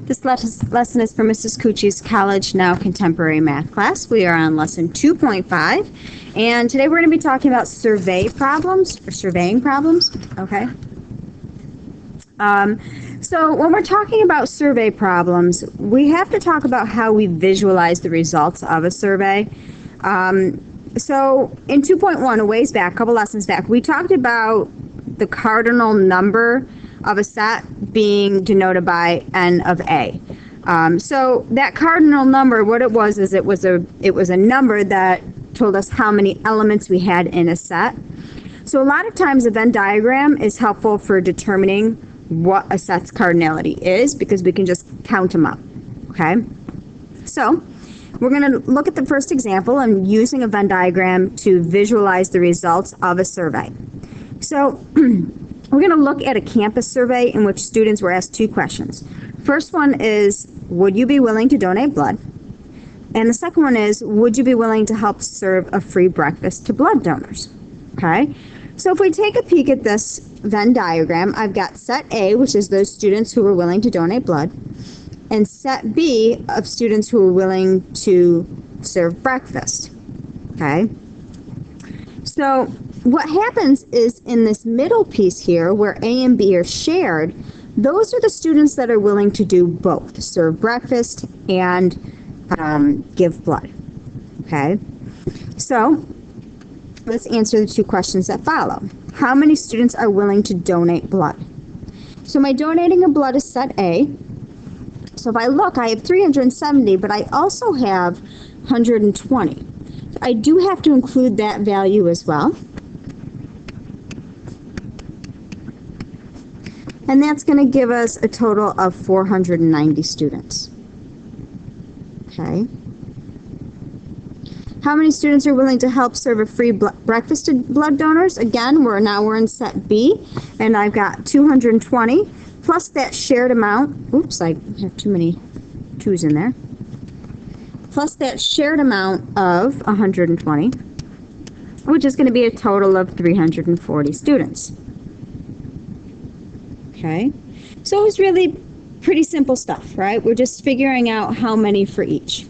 This lesson is for Mrs. Cucci's College Now Contemporary Math class. We are on lesson 2.5, and today we're going to be talking about surveying problems, okay? So when we're talking about survey problems, we have to talk about how we visualize the results of a survey. So in 2.1, a ways back, a couple lessons back, we talked about the cardinal number of a set being denoted by n of a. So that cardinal number, what it was is it was a number that told us how many elements we had in a set. So a lot of times a Venn diagram is helpful for determining what a set's cardinality is because we can just count them up, okay? So we're going to look at the first example and using a Venn diagram to visualize the results of a survey. So we're going to look at a campus survey in which students were asked two questions. First one is, would you be willing to donate blood? And the second one is, would you be willing to help serve a free breakfast to blood donors? Okay, so if we take a peek at this Venn diagram, I've got set A, which is those students who were willing to donate blood, and set B of students who were willing to serve breakfast. Okay, so what happens is in this middle piece here where A and B are shared, those are the students that are willing to do both, serve breakfast and give blood. Okay, so let's answer the two questions that follow. How many students are willing to donate blood? So my donating of blood is set A. So if I look, I have 370, but I also have 120. I do have to include that value as well. And that's going to give us a total of 490 students. Okay. How many students are willing to help serve a free breakfast to blood donors? Again, we're in set B, and I've got 220 plus that shared amount. Oops, I have too many twos in there. Plus that shared amount of 120, which is going to be a total of 340 students. Okay, so it was really pretty simple stuff, right? We're just figuring out how many for each.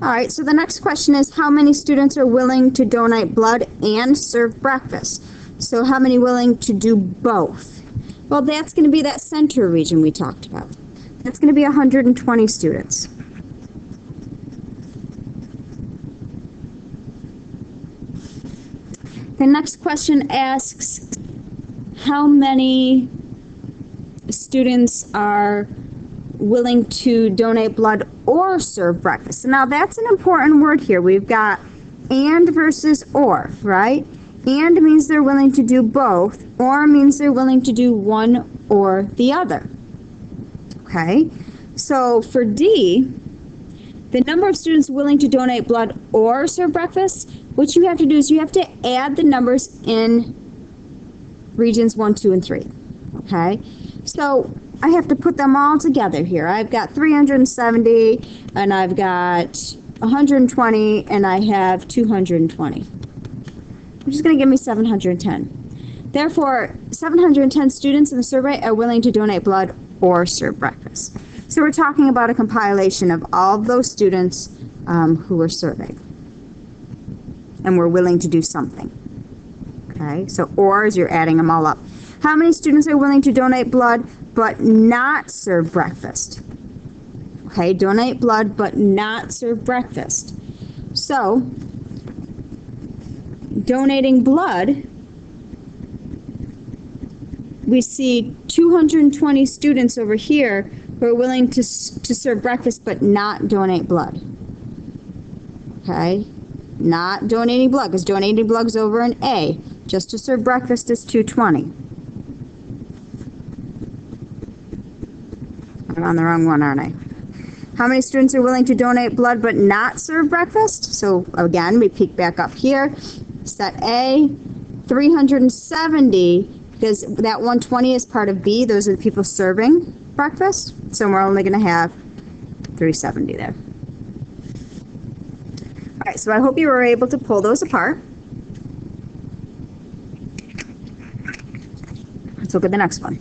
All right, so the next question is how many students are willing to donate blood and serve breakfast? So how many willing to do both? Well, that's going to be that center region we talked about. That's going to be 120 students. The next question asks how many students are willing to donate blood or serve breakfast. So now that's an important word here. We've got and versus or, right? And means they're willing to do both, or means they're willing to do one or the other. Okay, so for D, the number of students willing to donate blood or serve breakfast, what you have to do is you have to add the numbers in regions 1, 2, and 3. Okay, so I have to put them all together here. I've got 370, and I've got 120, and I have 220. Which is going to give me 710. Therefore, 710 students in the survey are willing to donate blood or serve breakfast. So we're talking about a compilation of all of those students who were surveyed and were willing to do something. Okay, so ors, you're adding them all up. How many students are willing to donate blood but not serve breakfast? Okay, donate blood but not serve breakfast. So, donating blood, we see 220 students over here who are willing to serve breakfast but not donate blood. Okay, not donating blood, because donating blood is over in A. Just to serve breakfast is 220. I'm on the wrong one, aren't I? How many students are willing to donate blood but not serve breakfast? So again, we peek back up here. Set A, 370, because that 120 is part of B. Those are the people serving breakfast. So we're only going to have 370 there. All right, so I hope you were able to pull those apart. look at the next one.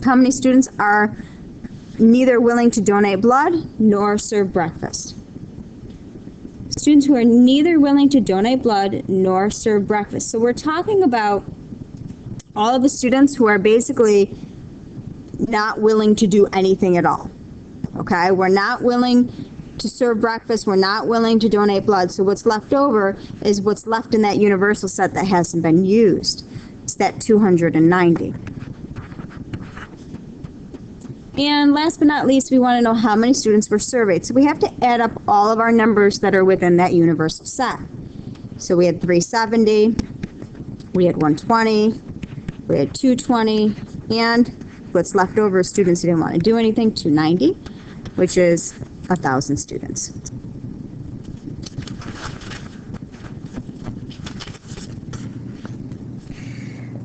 How many students are neither willing to donate blood nor serve breakfast? Students who are neither willing to donate blood nor serve breakfast. So we're talking about all of the students who are basically not willing to do anything at all. Okay, we're not willing to serve breakfast, we're not willing to donate blood, so what's left over is what's left in that universal set that hasn't been used. It's that 290. And last but not least, we want to know how many students were surveyed. So we have to add up all of our numbers that are within that universal set. So we had 370, we had 120, we had 220, and what's left over is students who didn't want to do anything, 290, which is 1,000 students.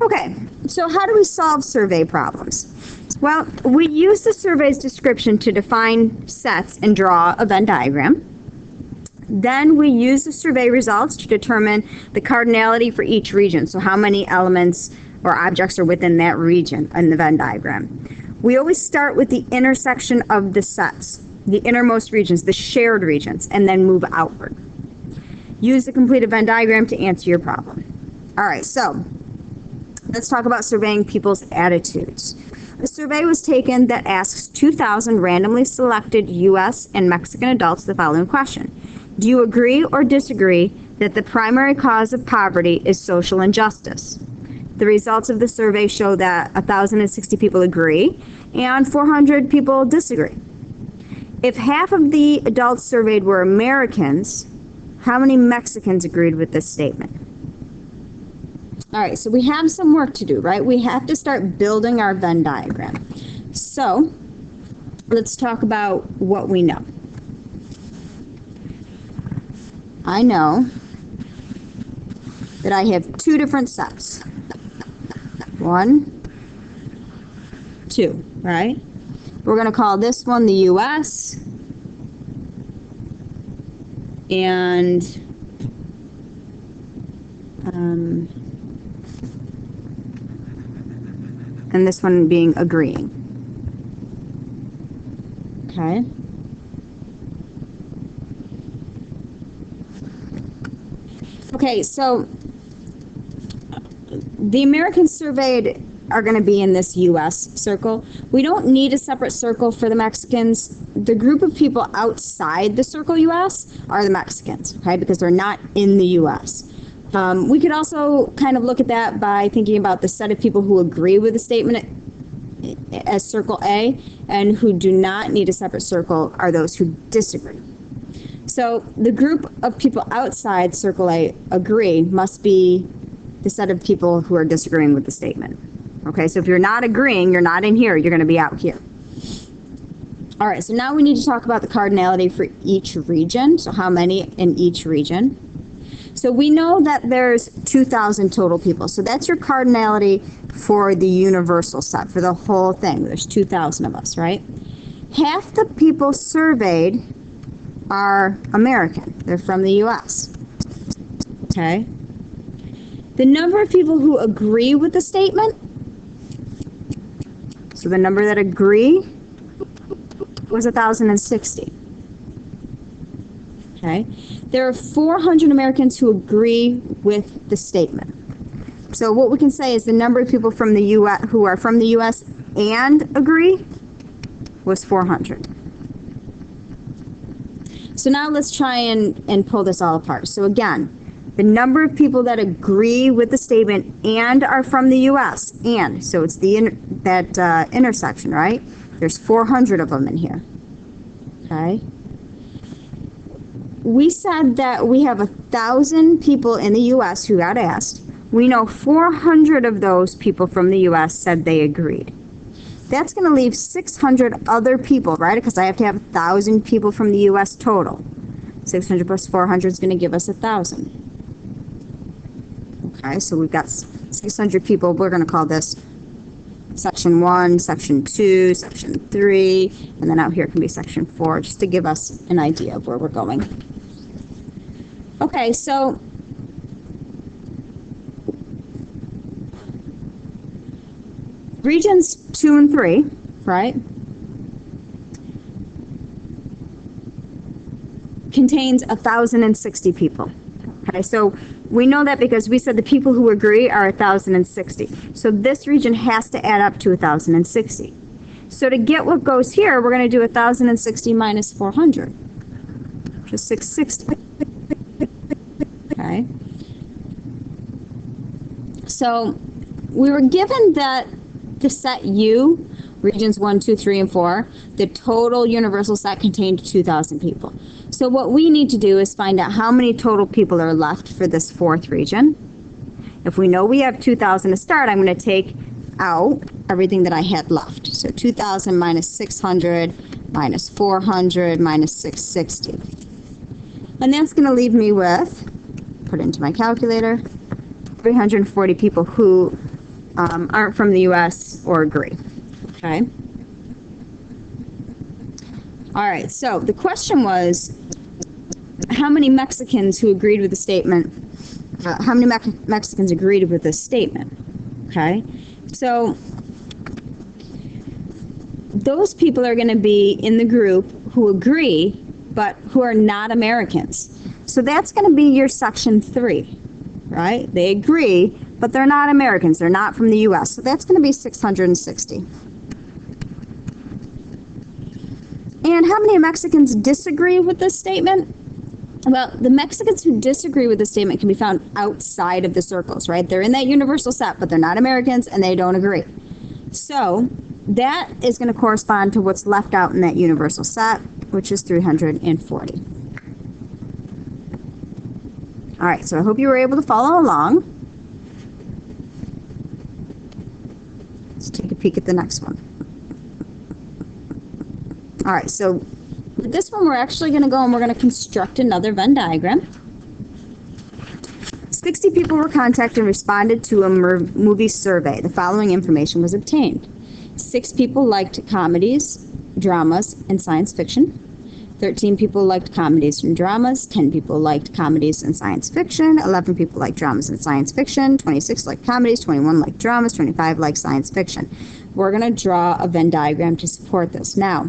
Okay, so how do we solve survey problems? Well, we use the survey's description to define sets and draw a Venn diagram. Then we use the survey results to determine the cardinality for each region, so how many elements or objects are within that region in the Venn diagram. We always start with the intersection of the sets, the innermost regions, the shared regions, and then move outward. Use the completed Venn diagram to answer your problem. All right, so let's talk about surveying people's attitudes. A survey was taken that asks 2,000 randomly selected U.S. and Mexican adults the following question. Do you agree or disagree that the primary cause of poverty is social injustice? The results of the survey show that 1,060 people agree and 400 people disagree. If half of the adults surveyed were Americans, how many Mexicans agreed with this statement? All right, so we have some work to do, right? We have to start building our Venn diagram. So let's talk about what we know. I know that I have two different sets. 1, 2, right? We're going to call this one the U.S. and this one being agreeing. Okay. Okay, so the Americans surveyed are going to be in this U.S. circle. We don't need a separate circle for the Mexicans. The group of people outside the circle U.S. are the Mexicans, okay, because they're not in the U.S. We could also kind of look at that by thinking about the set of people who agree with the statement as circle A and who do not need a separate circle are those who disagree. So the group of people outside circle A agree must be the set of people who are disagreeing with the statement. Okay, so if you're not agreeing, you're not in here, you're going to be out here. All right, so now we need to talk about the cardinality for each region. So how many in each region? So we know that there's 2,000 total people. So that's your cardinality for the universal set, for the whole thing. There's 2,000 of us, right? Half the people surveyed are American. They're from the U.S. Okay? The number of people who agree with the statement, so the number that agree was 1,060. Okay? There are 400 Americans who agree with the statement. So what we can say is the number of people from the U.S. who are from the U.S. and agree was 400. So now let's try and pull this all apart. So again, the number of people that agree with the statement and are from the U.S. and, so it's the intersection, right? There's 400 of them in here. Okay. We said that we have 1,000 people in the U.S. who got asked. We know 400 of those people from the U.S. said they agreed. That's going to leave 600 other people, right? Because I have to have 1,000 people from the U.S. total. 600 plus 400 is going to give us 1,000. Okay, so we've got 600 people. We're going to call this section 1, section 2, section 3, and then out here can be section 4, just to give us an idea of where we're going. Okay, so regions 2 and 3, right, contains 1,060 people. Okay, so we know that because we said the people who agree are 1,060. So this region has to add up to 1,060. So to get what goes here, we're going to do 1,060 minus 400, which is 660. Okay. So we were given that the set U, regions 1, 2, 3, and 4, the total universal set contained 2,000 people. So what we need to do is find out how many total people are left for this fourth region. If we know we have 2,000 to start, I'm going to take out everything that I had left. So 2,000 minus 600 minus 400 minus 660. And that's going to leave me with, put it into my calculator, 340 people who aren't from the U.S. or agree. Okay. All right, so the question was, how many Mexicans who agreed with the statement, how many Mexicans agreed with this statement? Okay, so those people are going to be in the group who agree, but who are not Americans. So that's going to be your section 3, right? They agree, but they're not Americans. They're not from the U.S. So that's going to be 660. And how many Mexicans disagree with this statement? Well, the Mexicans who disagree with the statement can be found outside of the circles, right? They're in that universal set, but they're not Americans and they don't agree. So that is going to correspond to what's left out in that universal set, which is 340. All right, so I hope you were able to follow along. Let's take a peek at the next one. All right, so with this one, we're actually going to go and we're going to construct another Venn diagram. 60 people were contacted and responded to a movie survey. The following information was obtained. 6 people liked comedies, dramas, and science fiction. 13 people liked comedies and dramas. 10 people liked comedies and science fiction. 11 people liked dramas and science fiction. 26 liked comedies. 21 liked dramas. 25 liked science fiction. We're going to draw a Venn diagram to support this. Now,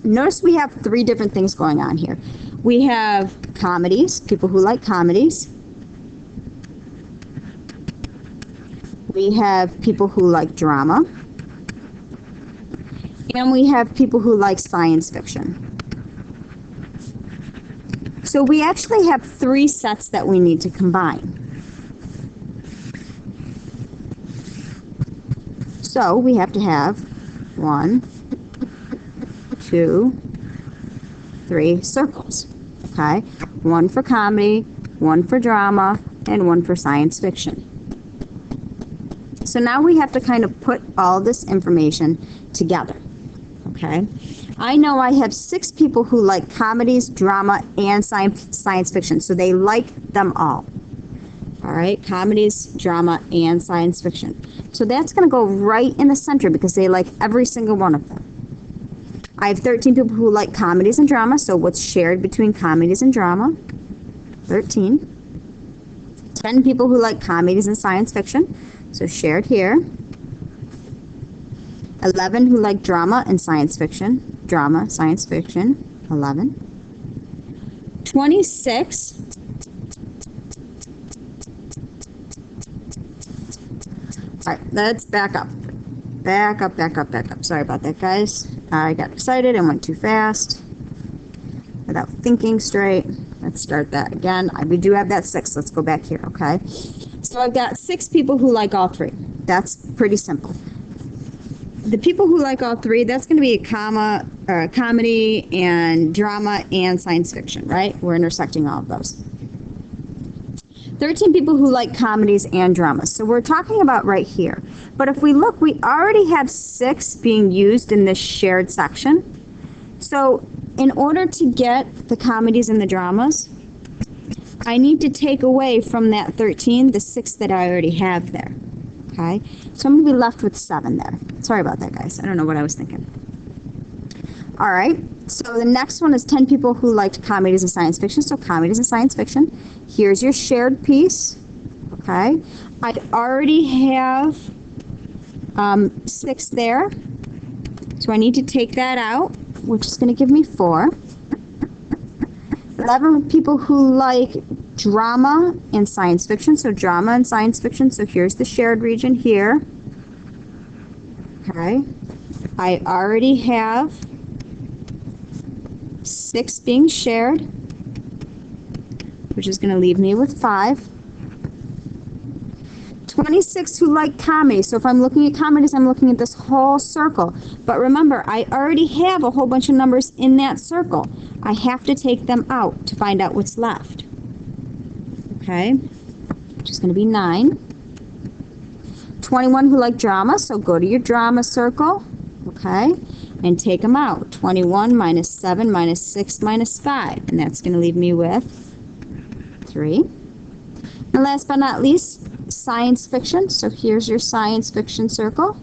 notice we have 3 different things going on here. We have comedies, people who like comedies. We have people who like drama. And we have people who like science fiction. So we actually have 3 sets that we need to combine. So we have to have 1, 2, 3 circles, okay? 1 for comedy, 1 for drama, and 1 for science fiction. So now we have to kind of put all this information together, okay? I know I have 6 people who like comedies, drama, and science fiction, so they like them all. All right, comedies, drama, and science fiction. So that's going to go right in the center because they like every single one of them. I have 13 people who like comedies and drama, so what's shared between comedies and drama? 13. 10 people who like comedies and science fiction, so shared here. 11 who like drama and science fiction. Drama, science fiction, 11. 26. All right, let's back up. Back up. Sorry about that, guys. I got excited and went too fast without thinking straight. Let's start that again. We do have that 6. Let's go back here, okay? So I've got 6 people who like all 3. That's pretty simple. The people who like all 3, that's going to be a comedy and drama and science fiction, right? We're intersecting all of those. 13 people who like comedies and dramas. So we're talking about right here. But if we look, we already have 6 being used in this shared section. So in order to get the comedies and the dramas, I need to take away from that 13 the 6 that I already have there. Okay, so I'm going to be left with 7 there. Sorry about that, guys. I don't know what I was thinking. All right, so the next one is 10 people who liked comedies and science fiction. So comedies and science fiction. Here's your shared piece. Okay, I'd already have 6 there. So I need to take that out, which is going to give me 4. 11 people who like drama and science fiction. So drama and science fiction. So here's the shared region here. Okay. I already have 6 being shared, which is going to leave me with 5. 26 who like comedy. So if I'm looking at comedies, I'm looking at this whole circle. But remember, I already have a whole bunch of numbers in that circle. I have to take them out to find out what's left. Okay, which is going to be 9. 21 who like drama, so go to your drama circle, okay, and take them out. 21 minus 7 minus 6 minus 5, and that's going to leave me with 3. And last but not least, science fiction. So here's your science fiction circle,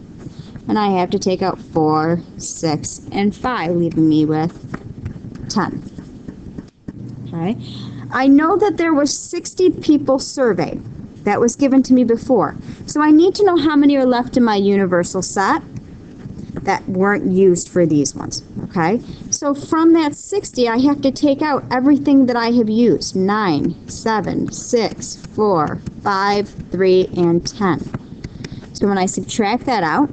and I have to take out 4, 6, and 5, leaving me with 10. Okay, I know that there were 60 people surveyed. That was given to me before. So I need to know how many are left in my universal set that weren't used for these ones, okay? So from that 60, I have to take out everything that I have used. 9, 7, 6, 4, 5, 3, and 10. So when I subtract that out,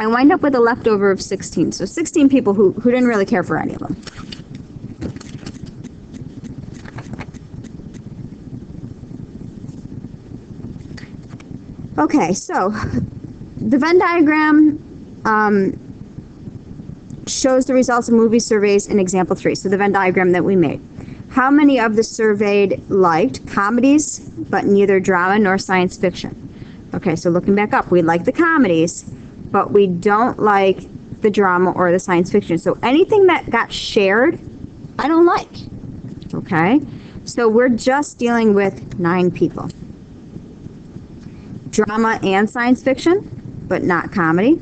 I wind up with a leftover of 16. So 16 people who didn't really care for any of them. Okay, so the Venn diagram shows the results of movie surveys in example 3. So the Venn diagram that we made. How many of the surveyed liked comedies, but neither drama nor science fiction? Okay, so looking back up, we like the comedies, but we don't like the drama or the science fiction. So anything that got shared, I don't like. Okay, so we're just dealing with 9 people. Drama and science fiction, but not comedy.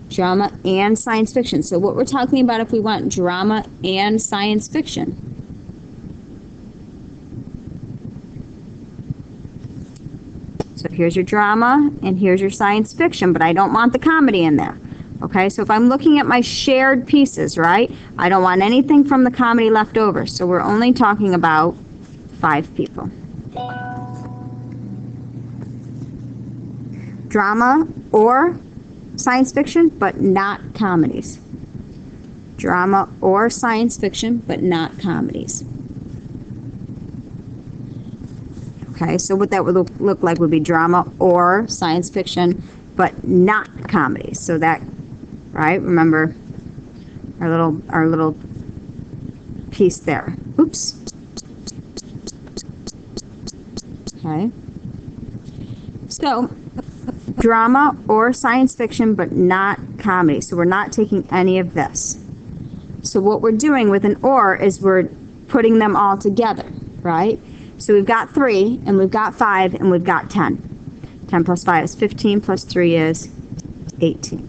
Drama and science fiction. So what we're talking about if we want drama and science fiction. So here's your drama and here's your science fiction, but I don't want the comedy in there. Okay, so if I'm looking at my shared pieces, right, I don't want anything from the comedy left over. So we're only talking about 5 people. Drama or science fiction, but not comedies. Drama or science fiction, but not comedies. Okay, so what that would look like would be drama or science fiction, but not comedies. So that, right? Remember our little piece there. Oops. Okay. So drama or science fiction, but not comedy. So we're not taking any of this. So what we're doing with an or is we're putting them all together, right? So we've got 3, and we've got 5, and we've got 10. 10 plus 5 is 15, plus 3 is 18.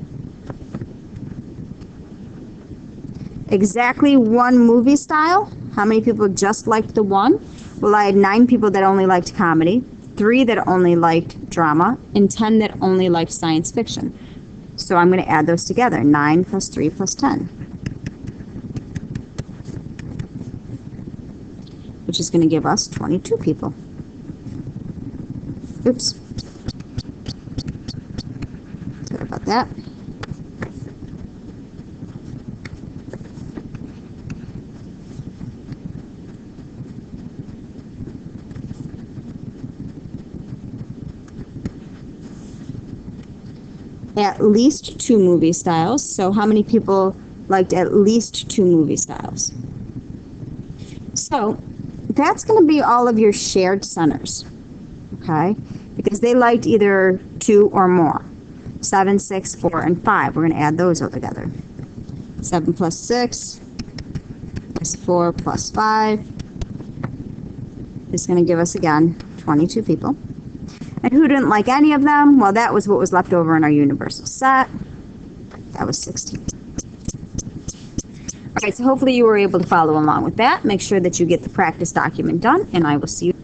Exactly one movie style. How many people just liked the one? Well, I had 9 people that only liked comedy, 3 that only liked drama, and 10 that only liked science fiction. So I'm going to add those together. 9 plus 3 plus 10. Which is going to give us 22 people. Oops. Sorry about that. At least 2 movie styles. So how many people liked at least 2 movie styles? So that's going to be all of your shared centers, okay? Because they liked either 2 or more. 7, 6, 4, and 5. We're going to add those all together. 7 plus 6 plus 4 plus 5 is going to give us, again, 22 people. And who didn't like any of them? Well, that was what was left over in our universal set. That was 16. All right, so hopefully you were able to follow along with that. Make sure that you get the practice document done, and I will see you.